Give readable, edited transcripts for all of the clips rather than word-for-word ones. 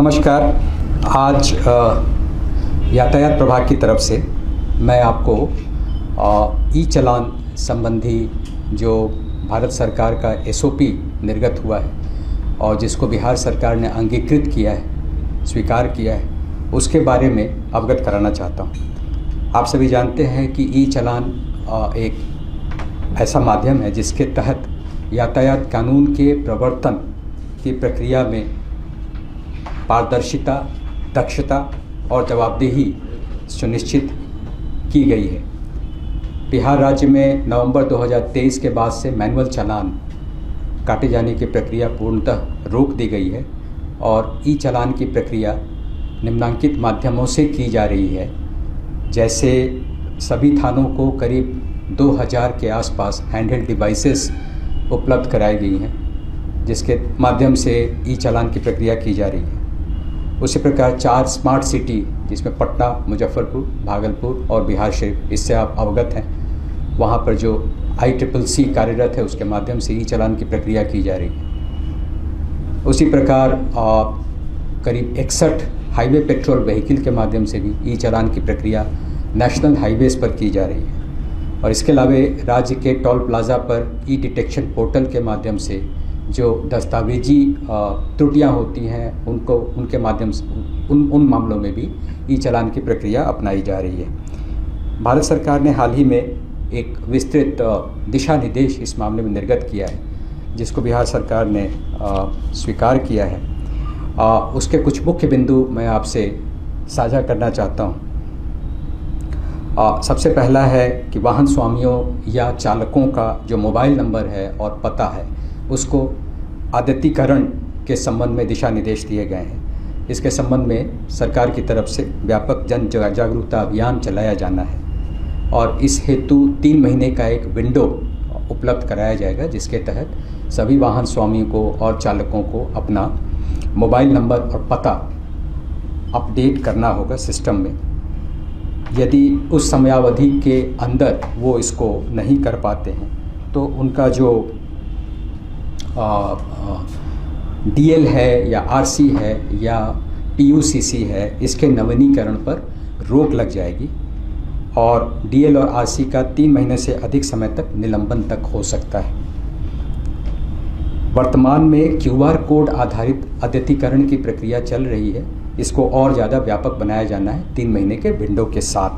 नमस्कार। आज यातायात प्रभाग की तरफ से मैं आपको ई चालान संबंधी जो भारत सरकार का एसओपी निर्गत हुआ है और जिसको बिहार सरकार ने अंगीकृत किया है, स्वीकार किया है, उसके बारे में अवगत कराना चाहता हूँ। आप सभी जानते हैं कि ई चालान एक ऐसा माध्यम है जिसके तहत यातायात कानून के प्रवर्तन की प्रक्रिया में पारदर्शिता, दक्षता और जवाबदेही सुनिश्चित की गई है। बिहार राज्य में नवंबर 2023 के बाद से मैनुअल चालान काटे जाने की प्रक्रिया पूर्णतः रोक दी गई है और ई चालान की प्रक्रिया निम्नांकित माध्यमों से की जा रही है। जैसे सभी थानों को करीब 2000 के आसपास हैंडहेल्ड डिवाइसेस उपलब्ध कराई गई हैं, जिसके माध्यम से ई चालान की प्रक्रिया की जा रही है। उसी प्रकार 4 स्मार्ट सिटी, जिसमें पटना, मुजफ्फरपुर, भागलपुर और बिहार शरीफ, इससे आप अवगत हैं, वहाँ पर जो ICCC कार्यरत है उसके माध्यम से ई चालान की प्रक्रिया की जा रही है। उसी प्रकार करीब 61 हाईवे पेट्रोल व्हीकल के माध्यम से भी ई चालान की प्रक्रिया नेशनल हाईवेज़ पर की जा रही है। और इसके अलावा राज्य के टोल प्लाज़ा पर ई डिटेक्शन पोर्टल के माध्यम से जो दस्तावेजी त्रुटियां होती हैं उनको उनके माध्यम से उन मामलों में भी ई चालान की प्रक्रिया अपनाई जा रही है। भारत सरकार ने हाल ही में एक विस्तृत दिशा निर्देश इस मामले में निर्गत किया है, जिसको बिहार सरकार ने स्वीकार किया है। उसके कुछ मुख्य बिंदु मैं आपसे साझा करना चाहता हूँ। सबसे पहला है कि वाहन स्वामियों या चालकों का जो मोबाइल नंबर है और पता है उसको अद्यतीकरण के संबंध में दिशा निर्देश दिए गए हैं। इसके संबंध में सरकार की तरफ से व्यापक जन जागरूकता अभियान चलाया जाना है और इस हेतु 3 महीने का एक विंडो उपलब्ध कराया जाएगा, जिसके तहत सभी वाहन स्वामियों को और चालकों को अपना मोबाइल नंबर और पता अपडेट करना होगा सिस्टम में। यदि उस समयावधि के अंदर वो इसको नहीं कर पाते हैं तो उनका जो DL है या RC है या PUCC है, इसके नवीनीकरण पर रोक लग जाएगी और DL और RC का 3 महीने से अधिक समय तक निलंबन तक हो सकता है। वर्तमान में QR कोड आधारित अद्यतीकरण की प्रक्रिया चल रही है, इसको और ज़्यादा व्यापक बनाया जाना है 3 महीने के विंडो के साथ।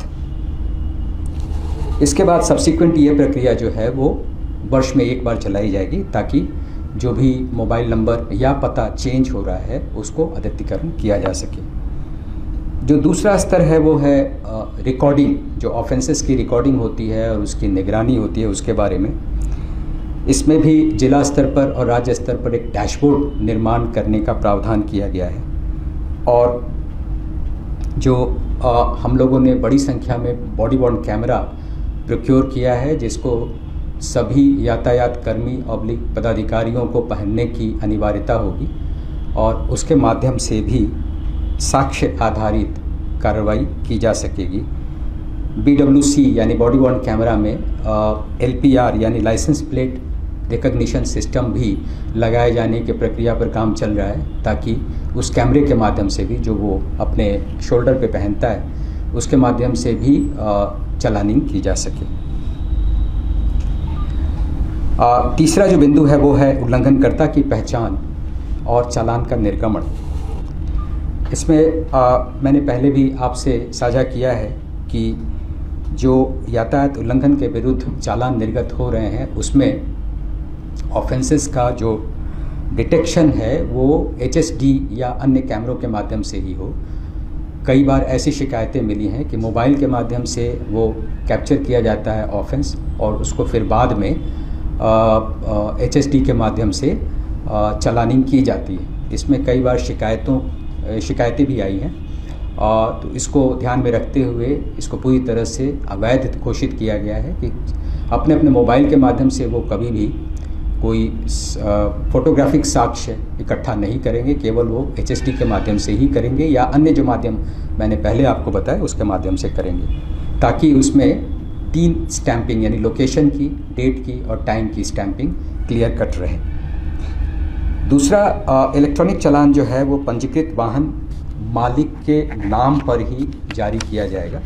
इसके बाद सब्सिक्वेंट ये प्रक्रिया जो है वो वर्ष में एक बार चलाई जाएगी, ताकि जो भी मोबाइल नंबर या पता चेंज हो रहा है उसको अद्यतीकरण किया जा सके। जो दूसरा स्तर है वो है रिकॉर्डिंग, जो ऑफेंसेस की रिकॉर्डिंग होती है और उसकी निगरानी होती है, उसके बारे में। इसमें भी जिला स्तर पर और राज्य स्तर पर एक डैशबोर्ड निर्माण करने का प्रावधान किया गया है और जो हम लोगों ने बड़ी संख्या में बॉडी वॉर्न कैमरा प्रोक्योर किया है, जिसको सभी यातायात कर्मी ऑब्लिक पदाधिकारियों को पहनने की अनिवार्यता होगी और उसके माध्यम से भी साक्ष्य आधारित कार्रवाई की जा सकेगी। BWC यानी बॉडी वॉर्न कैमरा में LPR यानी लाइसेंस प्लेट रिकॉग्निशन सिस्टम भी लगाए जाने की प्रक्रिया पर काम चल रहा है, ताकि उस कैमरे के माध्यम से भी जो वो अपने शोल्डर पे पहनता है उसके माध्यम से भी चालानिंग की जा सके। तीसरा जो बिंदु है वो है उल्लंघनकर्ता की पहचान और चालान का निर्गमन। इसमें मैंने पहले भी आपसे साझा किया है कि जो यातायात उल्लंघन के विरुद्ध चालान निर्गत हो रहे हैं उसमें ऑफेंसेस का जो डिटेक्शन है वो HSD या अन्य कैमरों के माध्यम से ही हो। कई बार ऐसी शिकायतें मिली हैं कि मोबाइल के माध्यम से वो कैप्चर किया जाता है ऑफेंस और उसको फिर बाद में HSD के माध्यम से चालानिंग की जाती है। इसमें कई बार शिकायतें भी आई हैं तो इसको ध्यान में रखते हुए इसको पूरी तरह से अवैध घोषित किया गया है कि अपने मोबाइल के माध्यम से वो कभी भी कोई फोटोग्राफिक साक्ष्य इकट्ठा नहीं करेंगे, केवल वो HSD के माध्यम से ही करेंगे या अन्य जो माध्यम मैंने पहले आपको बताया उसके माध्यम से करेंगे, ताकि उसमें 3 स्टैंपिंग यानी लोकेशन की, डेट की और टाइम की स्टैंपिंग क्लियर कट रहे। दूसरा, इलेक्ट्रॉनिक चालान जो है वो पंजीकृत वाहन मालिक के नाम पर ही जारी किया जाएगा।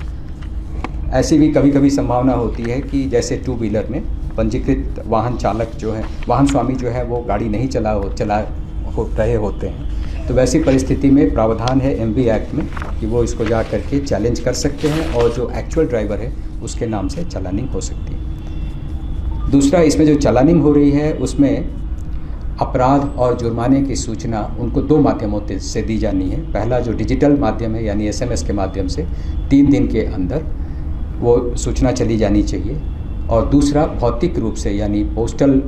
ऐसी भी कभी कभी संभावना होती है कि जैसे टू व्हीलर में पंजीकृत वाहन चालक जो है, वाहन स्वामी जो है वो गाड़ी नहीं चला रहे होते हैं, तो वैसी परिस्थिति में प्रावधान है एमवी एक्ट में कि वो इसको जा करके चैलेंज कर सकते हैं और जो एक्चुअल ड्राइवर है उसके नाम से चालानिंग हो सकती है। दूसरा, इसमें जो चालानिंग हो रही है उसमें अपराध और जुर्माने की सूचना उनको 2 माध्यमों से दी जानी है। पहला जो डिजिटल माध्यम है यानी एसएमएस के माध्यम से 3 दिन के अंदर वो सूचना चली जानी चाहिए, और दूसरा भौतिक रूप से यानी पोस्टल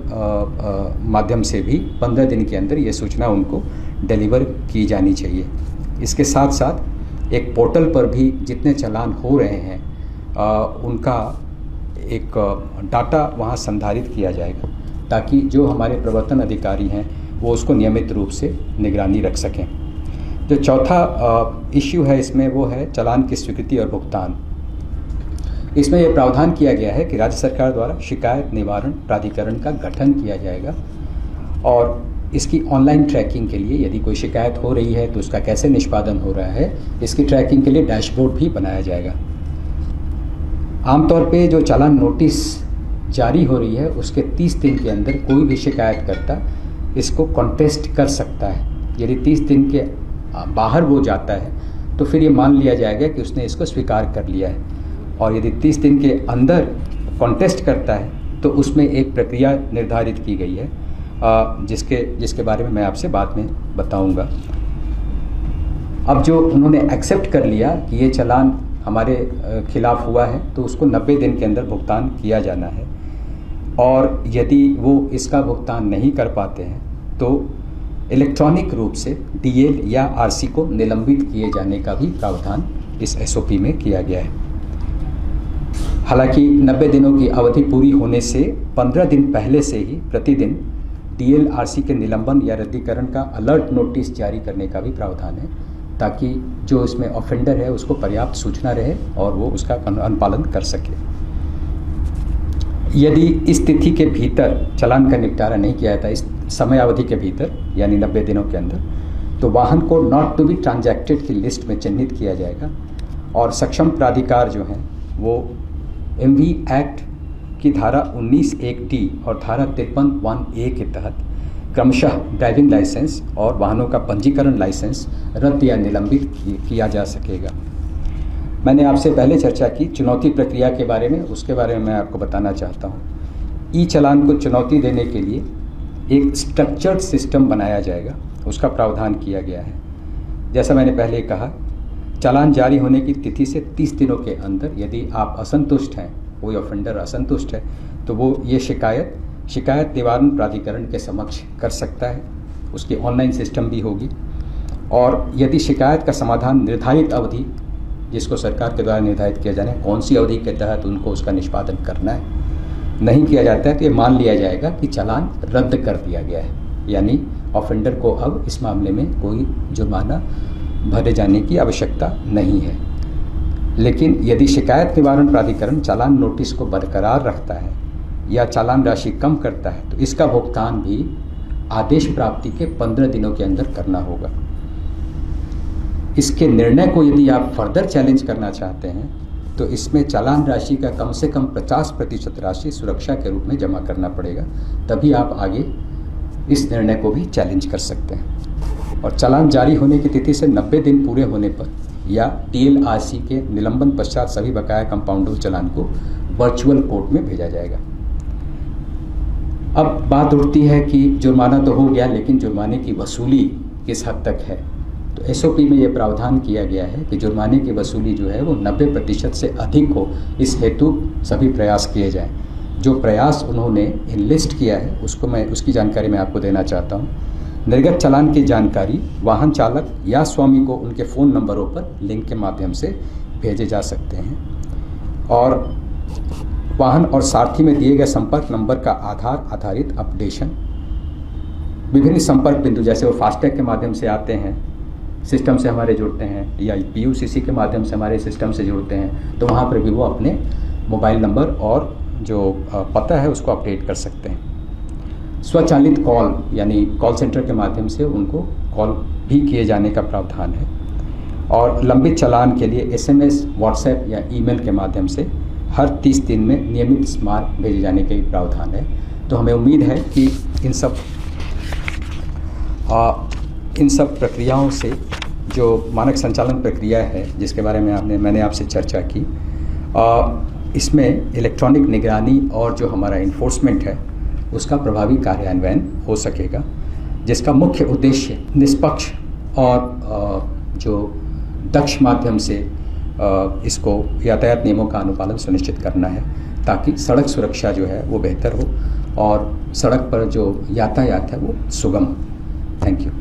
माध्यम से भी 15 दिन के अंदर ये सूचना उनको डिलीवर की जानी चाहिए। इसके साथ साथ एक पोर्टल पर भी जितने चालान हो रहे हैं उनका एक डाटा वहाँ संधारित किया जाएगा, ताकि जो हमारे प्रवर्तन अधिकारी हैं वो उसको नियमित रूप से निगरानी रख सकें। जो चौथा इश्यू है इसमें वो है चालान की स्वीकृति और भुगतान। इसमें यह प्रावधान किया गया है कि राज्य सरकार द्वारा शिकायत निवारण प्राधिकरण का गठन किया जाएगा, और इसकी ऑनलाइन ट्रैकिंग के लिए यदि कोई शिकायत हो रही है तो उसका कैसे निष्पादन हो रहा है, इसकी ट्रैकिंग के लिए डैशबोर्ड भी बनाया जाएगा। आमतौर पे जो चालान नोटिस जारी हो रही है उसके 30 दिन के अंदर कोई भी शिकायतकर्ता इसको कॉन्टेस्ट कर सकता है। यदि 30 दिन के बाहर वो जाता है तो फिर ये मान लिया जाएगा कि उसने इसको स्वीकार कर लिया है, और यदि 30 दिन के अंदर कॉन्टेस्ट करता है तो उसमें एक प्रक्रिया निर्धारित की गई है जिसके बारे में मैं आपसे बाद में बताऊंगा। अब जो उन्होंने एक्सेप्ट कर लिया कि ये चालान हमारे खिलाफ हुआ है तो उसको 90 दिन के अंदर भुगतान किया जाना है, और यदि वो इसका भुगतान नहीं कर पाते हैं तो इलेक्ट्रॉनिक रूप से डीएल या आरसी को निलंबित किए जाने का भी प्रावधान इस एसओपी में किया गया है। हालांकि 90 दिनों की अवधि पूरी होने से 15 दिन पहले से ही प्रतिदिन डीएल आरसी के निलंबन या रद्दीकरण का अलर्ट नोटिस जारी करने का भी प्रावधान है, ताकि जो इसमें ऑफेंडर है उसको पर्याप्त सूचना रहे और वो उसका अनुपालन कर सके। यदि इस तिथि के भीतर चालान का निपटारा नहीं किया जाता, इस समय अवधि के भीतर यानी 90 दिनों के अंदर, तो वाहन को नॉट टू बी ट्रांजैक्टेड की लिस्ट में चिन्हित किया जाएगा, और सक्षम प्राधिकार जो हैं वो एमवी एक्ट की धारा 19(1)(d) और धारा 53(1)(a) के तहत क्रमशः ड्राइविंग लाइसेंस और वाहनों का पंजीकरण लाइसेंस रद्द या निलंबित किया जा सकेगा। मैंने आपसे पहले चर्चा की चुनौती प्रक्रिया के बारे में, उसके बारे में मैं आपको बताना चाहता हूँ। ई चालान को चुनौती देने के लिए एक स्ट्रक्चर्ड सिस्टम बनाया जाएगा, उसका प्रावधान किया गया है। जैसा मैंने पहले कहा, चालान जारी होने की तिथि से 30 दिनों के अंदर यदि आप असंतुष्ट हैं, कोई ऑफेंडर असंतुष्ट है, तो वो ये शिकायत निवारण प्राधिकरण के समक्ष कर सकता है। उसकी ऑनलाइन सिस्टम भी होगी, और यदि शिकायत का समाधान निर्धारित अवधि जिसको सरकार के द्वारा निर्धारित किया जाना है, कौन सी अवधि के तहत उनको उसका निष्पादन करना है, नहीं किया जाता है तो ये मान लिया जाएगा कि चालान रद्द कर दिया गया है, यानी ऑफेंडर को अब इस मामले में कोई जुर्माना भरे जाने की आवश्यकता नहीं है। लेकिन यदि शिकायत निवारण प्राधिकरण चालान नोटिस को बरकरार रखता है या चालान राशि कम करता है तो इसका भुगतान भी आदेश प्राप्ति के 15 दिनों के अंदर करना होगा। इसके निर्णय को यदि आप फर्दर चैलेंज करना चाहते हैं तो इसमें चालान राशि का कम से कम 50% राशि सुरक्षा के रूप में जमा करना पड़ेगा, तभी आप आगे इस निर्णय को भी चैलेंज कर सकते हैं। और चालान जारी होने की तिथि से 90 दिन पूरे होने पर या डीएलआरसी के निलंबन पश्चात सभी बकाया कंपाउंडर चालान को वर्चुअल कोर्ट में भेजा जाएगा। अब बात उठती है कि जुर्माना तो हो गया, लेकिन जुर्माने की वसूली किस हद तक है। तो एसओपी में यह प्रावधान किया गया है कि जुर्माने की वसूली जो है वो 90% से अधिक हो, इस हेतु सभी प्रयास किए जाएं। जो प्रयास उन्होंने इनलिस्ट किया है उसकी जानकारी मैं आपको देना चाहता हूँ। निर्गत चालान की जानकारी वाहन चालक या स्वामी को उनके फ़ोन नंबरों पर लिंक के माध्यम से भेजे जा सकते हैं, और वाहन और सारथी में दिए गए संपर्क नंबर का आधारित अपडेशन, विभिन्न संपर्क बिंदु जैसे वो फास्टैग के माध्यम से आते हैं, सिस्टम से हमारे जुड़ते हैं, या पीयूसीसी के माध्यम से हमारे सिस्टम से जुड़ते हैं, तो वहाँ पर भी वो अपने मोबाइल नंबर और जो पता है उसको अपडेट कर सकते हैं। स्वचालित कॉल यानी कॉल सेंटर के माध्यम से उनको कॉल भी किए जाने का प्रावधान है। और लंबित चालान के लिए SMS, व्हाट्सएप या ईमेल के माध्यम से हर 30 दिन में नियमित स्मारक भेजे जाने के भी प्रावधान है। तो हमें उम्मीद है कि इन सब प्रक्रियाओं से जो मानक संचालन प्रक्रिया है जिसके बारे में मैंने आपसे चर्चा की, इसमें इलेक्ट्रॉनिक निगरानी और जो हमारा इन्फोर्समेंट है उसका प्रभावी कार्यान्वयन हो सकेगा, जिसका मुख्य उद्देश्य निष्पक्ष और जो दक्ष माध्यम से इसको यातायात नियमों का अनुपालन सुनिश्चित करना है, ताकि सड़क सुरक्षा जो है वो बेहतर हो और सड़क पर जो यातायात है वो सुगम हो। Thank you.